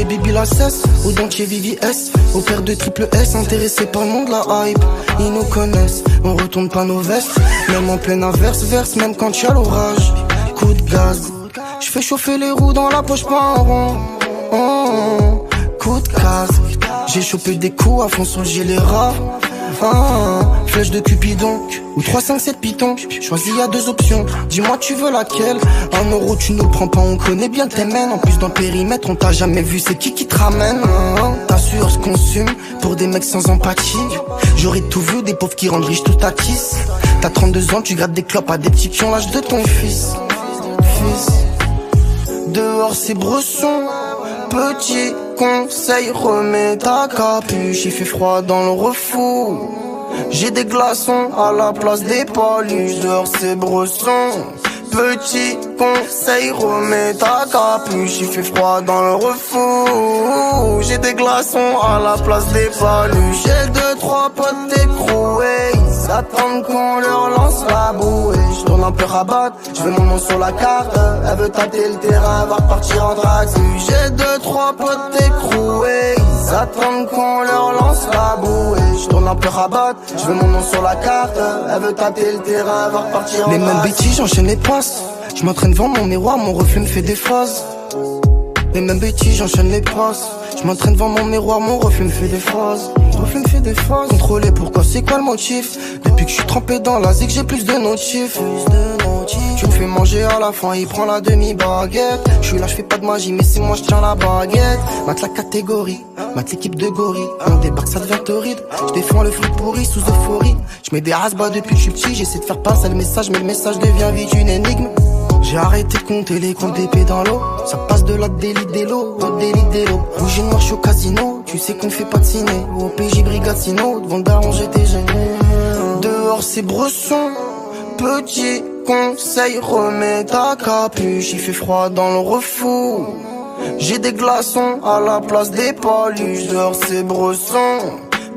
les bébés la cesse, au dentier VVS, au père de triple S, intéressé par le monde, la hype. Ils nous connaissent, on retourne pas nos vestes, même en pleine averse, verse, même quand y'a l'orage. Coup de gaz, je fais chauffer les roues dans la poche, pas en rond. Coup de casque, j'ai chopé des coups à fond sur le gilet rare. Flèche de Cupidon ou 357 Python. Choisis, y'a deux options, dis-moi tu veux laquelle. 1 euro tu nous prends pas, on connaît bien tes mènes. En plus dans le périmètre on t'a jamais vu, c'est qui te ramène. T'assures ce consume pour des mecs sans empathie. J'aurais tout vu, des pauvres qui rendent riches tout à tisse. T'as 32 ans, tu grattes des clopes à des petits qui ont l'âge de ton fils. Dehors c'est bresson, petit conseil, remets ta capuche. Il fait froid dans le refou, j'ai des glaçons à la place des paluches. Dehors c'est bresson, petit conseil, remets ta capuche. Il fait froid dans le refou, j'ai des glaçons à la place des paluches. J'ai 2-3 potes écroués, ils attendent qu'on leur lance la bouée. Je tourne un peu rabat, je veux mon nom sur la carte. Elle veut tâter le terrain, va repartir en drague. J'ai 2-3 potes écroués, ils attendent qu'on leur lance la bouée. Je tourne un peu rabat, je veux mon nom sur la carte. Elle veut tâter le terrain, va repartir en drague. Les mêmes bêtises, j'enchaîne les passes. Je m'entraîne devant mon miroir, mon reflet me fait des phases. Les mêmes bêtises, j'enchaîne les passes. Je m'entraîne devant mon miroir, mon reflet me fait des phases. Mon reflet me fait des phases. Contrôler pourquoi, c'est quoi le motif? Depuis que je suis trempé dans la zig, j'ai plus de notifs. Tu me fais manger à la fin, il prend la demi-baguette. Je suis là, je fais pas de magie, mais c'est moi, je tiens la baguette. Mate la catégorie, mate l'équipe de gorilles. On débarque, ça devient torride. Je défends le fruit pourri sous euphorie. Je mets des rasbats depuis que je suis petit, j'essaie de faire passer le message, mais le message devient vite une énigme. J'ai arrêté de compter les comptes d'épée dans l'eau. Ça passe de la délit d'élo au délit d'élo. Rouge et noir, je suis au casino. Tu sais qu'on fait pas de ciné. Au PJ Brigatino, devant le daron j'étais gêné. Dehors c'est bresson, petit conseil, remets ta capuche. Il fait froid dans le refou, j'ai des glaçons à la place des paluches. Dehors c'est bresson,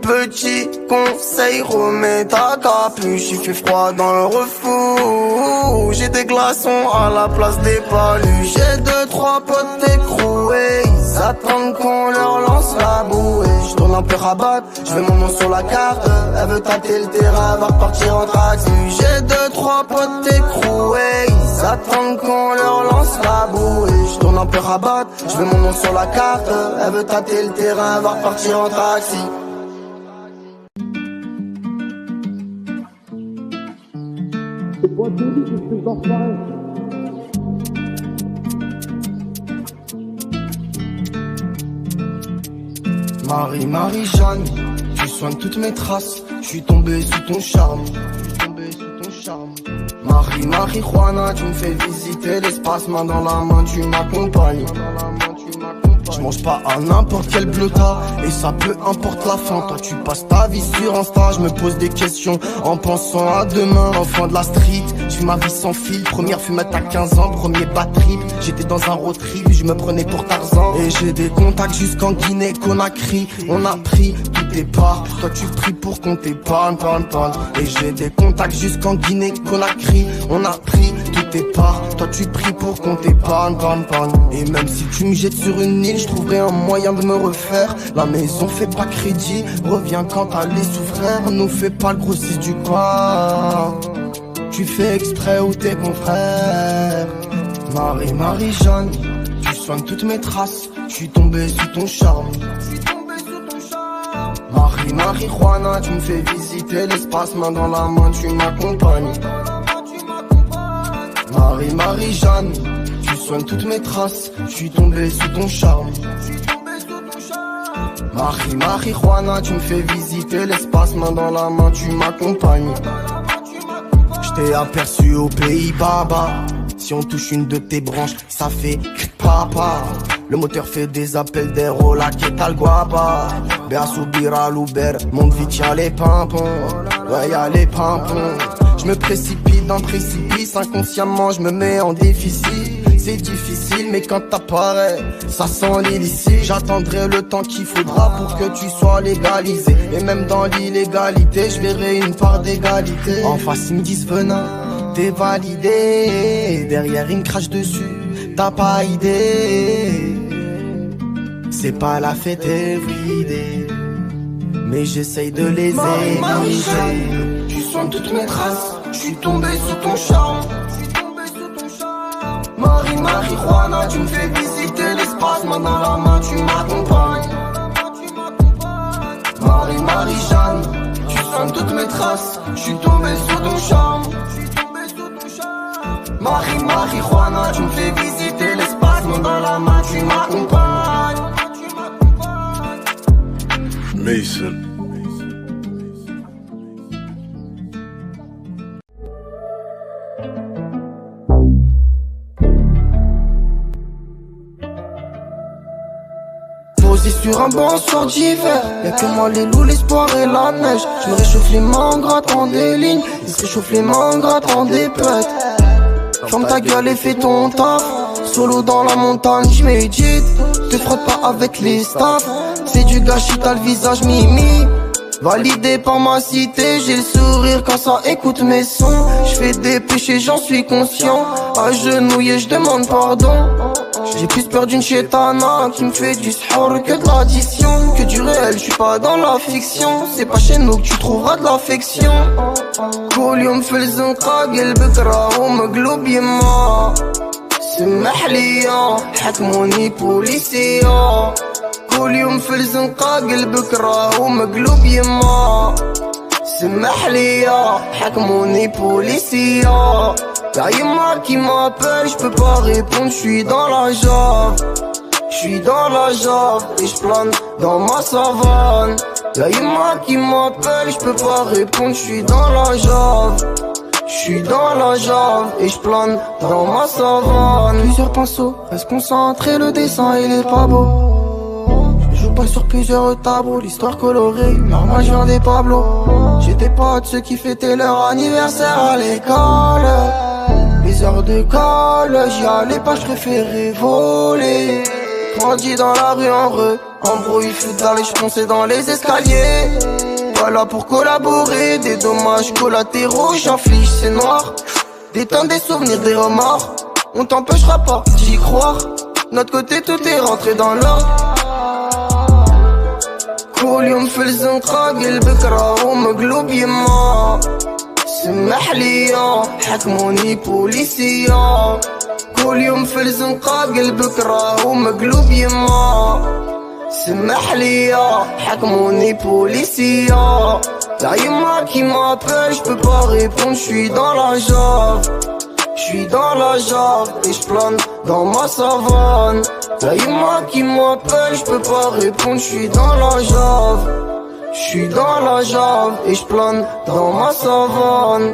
petit conseil, remets ta capuche. Il fait froid dans le refou, j'ai des glaçons à la place des paluches. J'ai 2-3 potes écroués, ils attendent qu'on leur lance la bouée. Je tourne un peu rabat, je veux mon nom sur la carte. Elle veut tâter le terrain, va repartir en drague. J'ai 2-3 potes écroués, ils attendent qu'on leur lance la bouée. Je tourne un peu rabat, je veux mon nom sur la carte. Elle veut tâter le terrain, va repartir en taxi. Marie-Jeanne, tu soignes toutes mes traces. Je suis tombé sous ton charme. Marie-Juana, tu me fais visiter l'espace. Main dans la main, tu m'accompagnes. Je mange pas à n'importe quel bleuta, et ça peu importe la fin. Toi tu passes ta vie sur Insta, je me pose des questions en pensant à demain. Enfant de la street, je vis ma vie sans fil. Première fumette à 15 ans, premier bad trip. J'étais dans un road trip, je me prenais pour Tarzan. Et j'ai des contacts jusqu'en Guinée, Conakry. On a pris tout tes parts, toi tu pries pour qu'on t'épargne, Et j'ai des contacts jusqu'en Guinée, Conakry. On a pris tout tes parts, toi tu pries pour qu'on t'épargne, Et même si tu me jettes sur une île, je trouverai un moyen de me refaire. La maison fait pas crédit, reviens quand t'as les sous-frères. Nous fais pas le grossiste du coin, tu fais exprès ou tes confrères. Marie-Jeanne, tu soignes toutes mes traces. Je suis tombé sous ton charme. Marie-Juana, tu me fais visiter l'espace. Main dans la main, tu m'accompagnes. Marie-Jeanne, tu soignes toutes mes traces. Je suis tombé sous ton charme. Marie-Juana, tu me fais visiter l'espace. Main dans la main, tu m'accompagnes. J't'ai aperçu au Pays-Bas. Si on touche une de tes branches, ça fait papa. Le moteur fait des appels d'air au lac et t'as le guapa. Béa subir à l'Uber, monte vite y'a les pimpons. Ouais y'a les pimpons. Je me précipite dans le précipice, inconsciemment je me mets en déficit. C'est difficile mais quand t'apparais, ça sent l'illicite. J'attendrai le temps qu'il faudra pour que tu sois légalisé. Et même dans l'illégalité, je verrai une part d'égalité. En face ils me disent venin, t'es validé. Derrière ils me crachent dessus, t'as pas idée. C'est pas la fête everyday, mais j'essaye de les éviter. Tu sens toutes mes traces, je suis tombé sous ton charme. Marie, marijuana, tu me fais visiter l'espace. Main dans la main, tu m'accompagnes. Marie, Marie-Jeanne, tu sens toutes mes traces, je suis tombé sous ton charme. Marie, marijuana, tu me fais visiter l'espace. Main dans la main, tu m'accompagnes. Mason. Posé sur un banc soir d'hiver, y'a que moi les loups, l'espoir et la neige. Je me réchauffe les mains en grattant des lignes, ils se réchauffent les mains en grattant des pètes. Ferme ta gueule et fais ton taf. Solo dans la montagne, j'médite. Te frotte pas avec les staffs. C'est du gâchis, t'as le visage mimi. Validé par ma cité, j'ai le sourire quand ça écoute mes sons. J'fais des péchés, j'en suis conscient. Agenouillé, j'demande pardon. J'ai plus peur d'une chétana qui me fait du sport que de l'addition. Que du réel, j'suis pas dans la fiction. C'est pas chez nous que tu trouveras de l'affection. كل يوم في الزنقة قلبك راهو مقلوب يما. سمح ليا حكموني بوليسيا. كل يوم في الزنقة قلبك راهو مقلوب يما. سمح ليا حكموني بوليسيا. Y'a Yima qui m'appelle, j'peux pas répondre, j'suis dans la jave. J'suis dans la jave et j'plane dans ma savane. Y'a Yima qui m'appelle, j'peux pas répondre, j'suis dans la jave. J'suis dans la jave et j'plane dans ma savane. Plusieurs pinceaux, reste concentré, le dessin il est pas beau. Je joue pas sur plusieurs tableaux, l'histoire colorée, normal je viens des Pablo. J'étais pas de ceux qui fêtaient leur anniversaire à l'école. Les heures de colle, j'y allais pas, j'préférais voler. Grandi dans la rue en embrouille, fou d'aller, j'fonçais dans les escaliers. Pas là pour collaborer, des dommages collatéraux, j'inflige, c'est noir. Des tonnes, des souvenirs, des remords. On t'empêchera pas d'y croire. Notre côté tout est rentré dans l'ordre. كل يوم في الزنقة قلبك راهو مقلوب يما. سمح ليا حكموني بوليسيا. كل يوم في الزنقة قلبك راهو مقلوب يما. سمح ليا حكموني بوليسيا. Y'a Yima qui m'appelle, j'peux pas répondre, j'suis dans la jave. J'suis dans la jave et j'plane dans ma savane. Y'a Yima qui m'appelle, j'peux pas répondre, j'suis dans la jave. J'suis dans la jave et j'plane dans ma savane.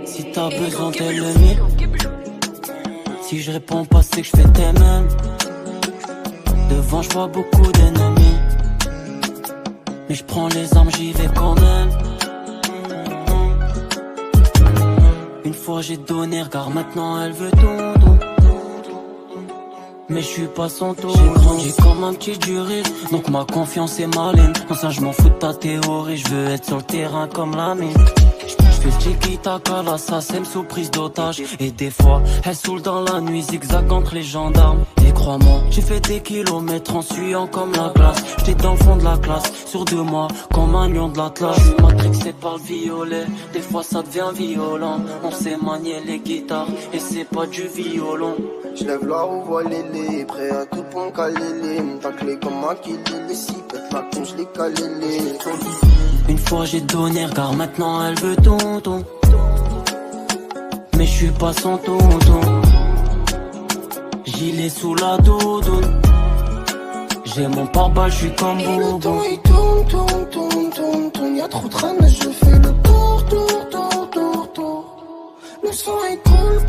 Si t'as besoin d'ennemis, si je réponds pas c'est que je fais tes mêmes. Devant je vois beaucoup d'ennemis, mais je prends les armes, j'y vais quand même. Une fois j'ai donné, regarde maintenant elle veut tout. Mais je suis pas son tour. J'ai grandi comme un petit juriste, donc ma confiance est maligne. Non ça je m'en fous de ta théorie, je veux être sur le terrain comme la mine. J'fais le tiki-taka, l'assassin sous prise d'otage. Et des fois, elle saoule dans la nuit, zigzag entre les gendarmes. Et crois-moi, j'ai fait des kilomètres en suyant comme la glace. J'étais dans le fond de la classe, sur 2 mois, comme un lion de l'Atlas. J'suis matrixé par le violet, des fois ça devient violent. On sait manier les guitares, et c'est pas du violon. J'lève la roue, vois les lés, prêt à tout pour m'caler les. M'tacler comme un les si pète la con, j'l'ai calé les. Une fois j'ai donné, regarde maintenant elle veut tout. Mais je suis pas son tonton. Gilet sous la doudoune. J'ai mon pare-balles, je suis comme Et le Bobo. temps il tourne. Y'a trop de rame, je fais le tour. Le sang il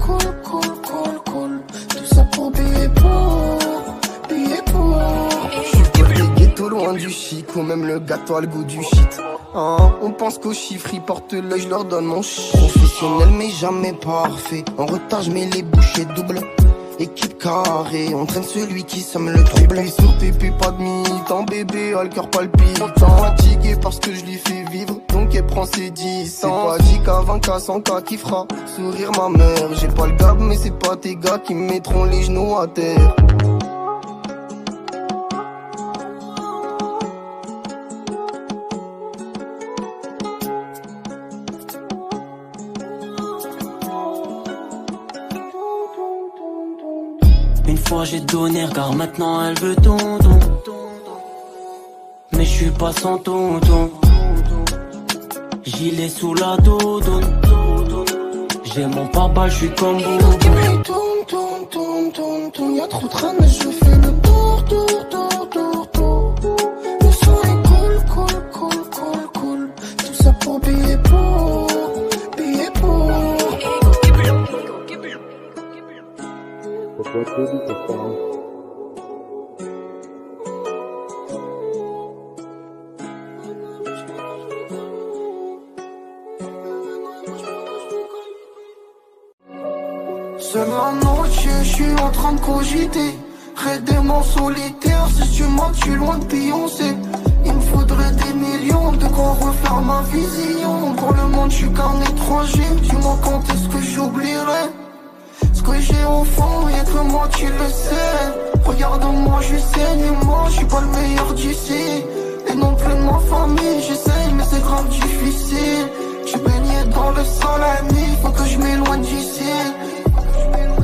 coule. Tout ça pour billet pour. Les ghettos loin du chic, ou même le gâteau a le goût du shit. On pense qu'aux chiffres, ils portent l'œil, je leur donne mon shit. Professionnel mais jamais parfait. En retard, je mets les bouchées doubles. Équipe carrée, on traîne celui qui sème le trouble. Et sur TP, pas de militant, bébé a le cœur palpitant. Fatigué parce que je lui fais vivre, donc elle prend ses 10. C'est pas dit qu'à 20K, 100K qui fera sourire ma mère. J'ai pas le gab, mais c'est pas tes gars qui me mettront les genoux à terre. Une fois j'ai donné, regarde maintenant elle veut tonton. Mais je suis pas sans tonton. Gilet sous la doudoune. J'ai mon pare-balles, je suis comme vous. Tourne, y'a trop de train, mais je fais le tour. Le son est cool. Tout ça pour payer pour. Seul la noche, je suis en train de cogiter. Aidez-moi solitaire, si tu m'as, tu loin de Beyoncé. Il me faudrait des millions, de quoi refaire ma vision. Pour le monde, je suis qu'un étranger. Dis-moi quand est-ce que j'oublierai ce que j'ai au fond, y'a que moi tu le sais. Regarde-moi, je saigne et moi, je suis pas le meilleur d'ici. Et non plus de ma famille, j'essaye mais c'est grave difficile. J'ai baigné dans le sol la nuit, faut que je m'éloigne d'ici.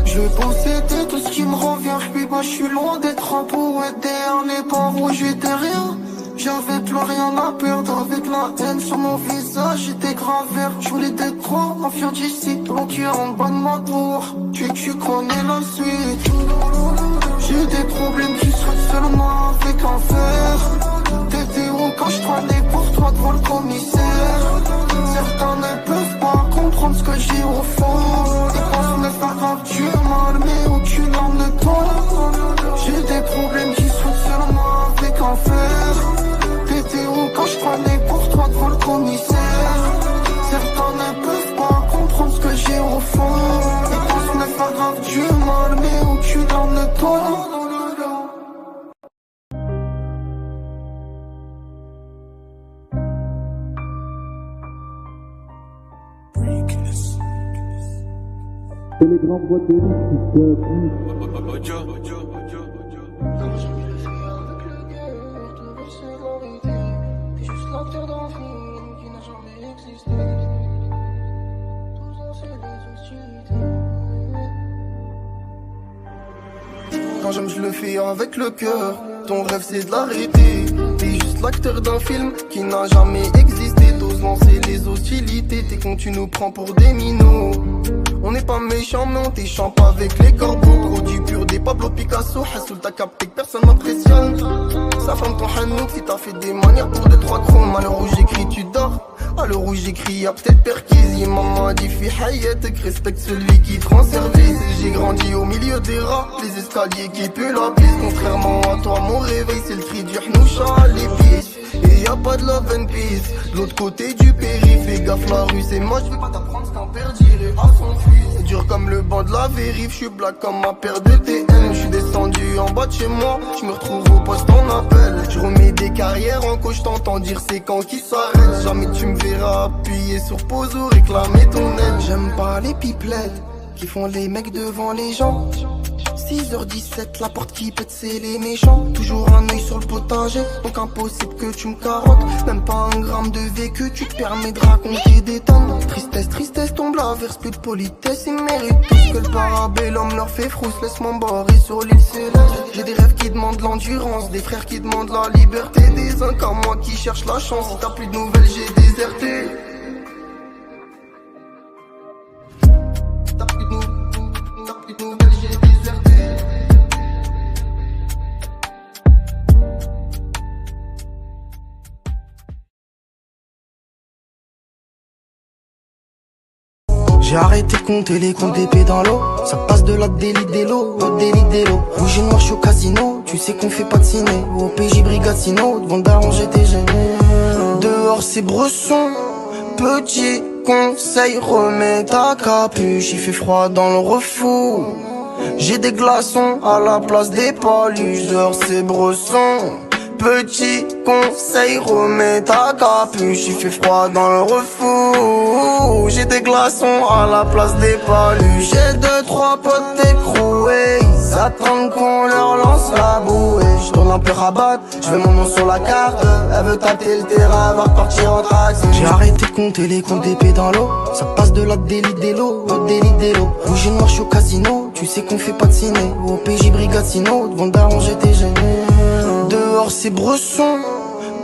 Je possédais tout ce qui me revient, je suis loin d'être un poète. Dernier part où j'étais rien, j'avais plus rien à perdre. Avec la haine sur mon visage, j'étais graveur. Je voulais t'être trop, enfuir d'ici, donc tu es en bas de ma tour. Tu connais la suite. J'ai des problèmes qui se seulement avec un fer. T'étais où quand je traînais pour toi devant le commissaire? Certains ne peuvent pas comprendre ce que j'ai au fond. Et quand on est pas grave, tu es mal, mais où tu l'en de toi. J'ai des problèmes qui se seulement avec un fer. T'étais où quand je traînais pour toi devant le commissaire? Certains ne peuvent pas comprendre ce que j'ai au fond. Et quand on est pas grave, tu es mal, mais où tu l'en de toi. C'est les grandes boîtes de nuit qui peuvent. Quand j'ai mis le feu avec le cœur, tout le c'est la vérité. T'es juste l'acteur d'un film qui n'a jamais existé. Tout ça c'est des hostilités. Quand j'aime je le fais avec le cœur. Ton rêve c'est de l'arrêter. T'es juste l'acteur d'un film qui n'a jamais existé. T'oses lancer les hostilités. T'es con tu nous prends pour des minots. On n'est pas méchants mais on t'échampe avec les corbeaux. Produit pur des Pablo Picasso. Hassoul t'as capté que personne m'impressionne. Ça femme ton hanouk si t'as fait des manières pour 2-3 chromes. À l'heure où j'écris tu dors. À l'heure où j'écris y'a peut-être perquise. Maman a dit fi hayatek, respecte celui qui te rend service. J'ai grandi au milieu des rats, les escaliers qui puent la piste. Contrairement à toi mon réveil c'est le cri du hnoucha à l'épice. Et y'a pas de love and peace, de l'autre côté du périph'. Fais gaffe la rue c'est moche, je vais pas t'apprendre ce qu'un père dirait à son fils. C'est dur comme le banc de la vérif, je suis black comme ma paire de TN. Je suis descendu en bas de chez moi, je me retrouve au poste en appel. Je remets des carrières en coach, t'entends dire c'est quand qui s'arrête. Jamais tu me verras appuyer sur pause ou réclamer ton aide. J'aime pas les pipelettes qui font les mecs devant les gens. 6h17, la porte qui pète c'est les méchants. Toujours un œil sur le potager, donc impossible que tu me carottes. Même pas un gramme de vécu, tu te permets de raconter des tonnes. Tristesse, tombe la verse, plus de politesse. Ils méritent tout ce que le parabellum leur fait frousse. Laisse-moi barrer sur l'île céleste. J'ai des rêves qui demandent l'endurance, des frères qui demandent la liberté. Des uns comme moi qui cherchent la chance. Si t'as plus de nouvelles, j'ai déserté. T'as plus de nouvelles, j'ai déserté. J'ai arrêté de compter les comptes d'épée dans l'eau. Ça passe de la délit d'élo au délit d'élo. Rouge et noir, je suis au casino. Tu sais qu'on fait pas de ciné. Au PJ Brigatino, devant le daron j'étais gêné. Dehors c'est bresson. Petit conseil, remets ta capuche. Il fait froid dans le refou. J'ai des glaçons à la place des paludeurs, c'est Bresson. Petit conseil, remets ta capuche, il fait froid dans le refou. J'ai des glaçons à la place des paluches. J'ai deux, trois potes écroués, ils attendent qu'on leur lance la bouée. Je tourne un peu rabat, je mets mon nom sur la carte. Elle veut tâter le terrain, elle va repartir en taxi. J'ai arrêté de compter les comptes d'épée dans l'eau. Ça passe de la délit d'élo au délit d'élo. Rouge et noir, je suis au casino, tu sais qu'on fait pas de ciné. Au PJ Brigatino, devant daron j'étais gêné. Dehors c'est Bresson,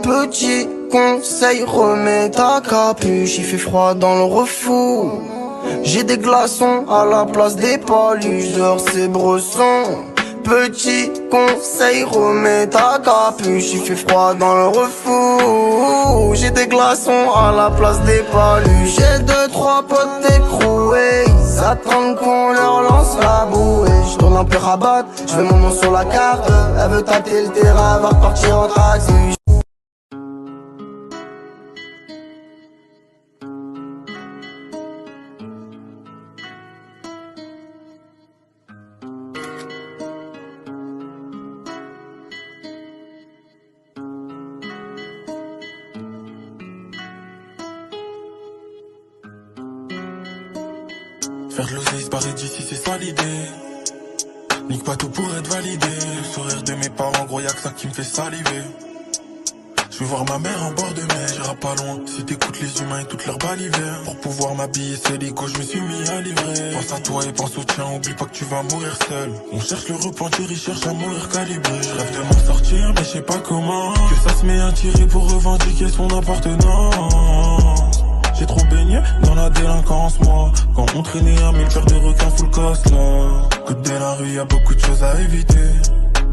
petit conseil, remets ta capuche, il fait froid dans le refou. J'ai des glaçons à la place des paluches, dehors c'est Bresson. Petit conseil, remets ta capuche, il fait froid dans le refou. J'ai des glaçons à la place des paluches. J'ai deux, trois potes écroués, ils attendent qu'on leur lance la bouée. Je tourne un peu rabat, je mets mon nom sur la carte. Elle veut tâter le terrain, elle va repartir en taxi. Faire de l'oseille, se barrer d'ici, c'est ça l'idée. Nique pas tout pour être validé. Le sourire de mes parents, gros y'a que ça qui me fait saliver. Je veux voir ma mère en bord de mer, j'irai pas loin. Si t'écoutes les humains et toutes leurs balivernes. Pour pouvoir m'habiller, c'est l'ego, je me suis mis à livrer. Pense à toi et pense au tien, oublie pas que tu vas mourir seul. On cherche le repentir, il cherche à mourir calibré. Je rêve de m'en sortir, mais je sais pas comment. Que ça se met à tirer pour revendiquer son appartenance. J'ai trop baigné dans la délinquance, moi. Quand on traînait à 1000 paires de requins full cost, là. Côté de la rue, y'a beaucoup de choses à éviter.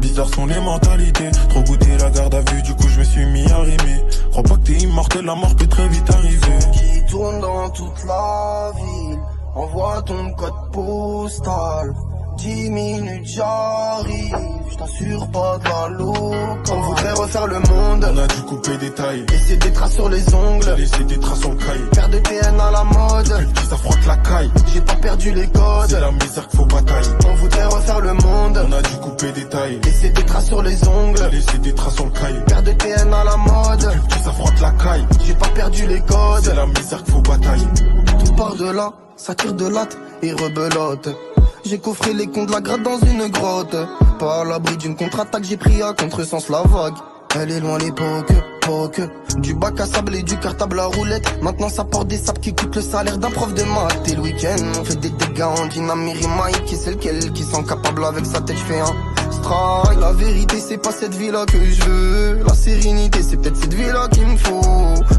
Bizarres sont les mentalités. Trop goûté la garde à vue, du coup je me suis mis à rimer. Crois pas que t'es immortel, la mort peut très vite arriver. Qui tourne dans toute la ville, envoie ton code postal. 10 minutes j'arrive, je t'assure pas de la loca. On voudrait refaire le monde, on a dû couper des tailles. Laisser des traces sur les ongles, j'ai laissé des traces sur le caille. Faire de TN à la mode, plus petit ça frotte la caille. J'ai pas perdu les codes, c'est la misère qu'il faut batailler. On voudrait refaire le monde, on a dû couper des tailles. Laisser des traces sur les ongles, j'ai laissé des traces sur le caille. Faire de TN à la mode, plus petit ça frotte la caille. J'ai pas perdu les codes, c'est la misère qu'il faut batailler. Tout part de là, ça tire de latte et rebelote. J'ai coffré les cons de la gratte dans une grotte. Pas à l'abri d'une contre-attaque, j'ai pris à contresens la vague. Elle est loin l'époque, du bac à sable et du cartable à roulette. Maintenant ça porte des sables qui coûtent le salaire d'un prof de maths. Et le week-end on fait des dégâts en dynamite. Mike et c'est lequel qui sont capables avec sa tête, j'fais un strike. La vérité c'est pas cette vie là que je veux. La sérénité c'est peut-être cette vie là qu'il me faut.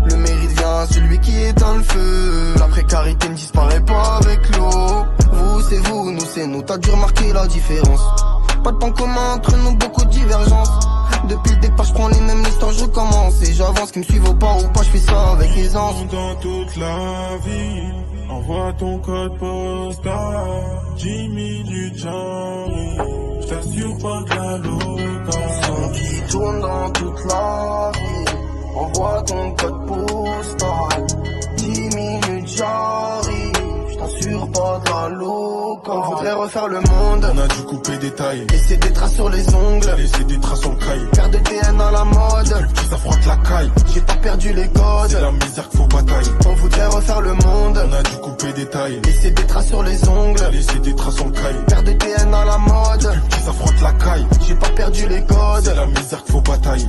Le mérite vient à celui qui éteint le feu. La précarité ne disparaît pas avec l'eau. Vous c'est vous, nous c'est nous, t'as dû remarquer la différence. Pas de point commun entre nous, beaucoup de divergences. Depuis le départ je prends les mêmes histoires, je recommence. Et j'avance, qui me suivent au pas ou pas, je fais ça avec aisance. Dans toute la ville, envoie ton code postal. 10 minutes j'arrive, j't'assure pas de la loca. Son qui tourne dans toute la ville, envoie ton code postal. 10 minutes j'arrive, j't'assure pas de la loca. On voudrait refaire le monde, on a dû couper des tailles. Laisser des traces sur les ongles, j'ai laissé des traces sur le caille. Faire de TN à la mode, plus petit ça frotte la caille. J'ai pas perdu les codes, c'est la misère qu'il faut batailler. On voudrait refaire le monde, on a dû couper des tailles. Laisser des traces sur les ongles, j'ai laissé des traces sur le caille. Faire de TN à la mode, plus petit ça frotte la caille. J'ai pas perdu les codes, c'est la misère qu'il faut batailler.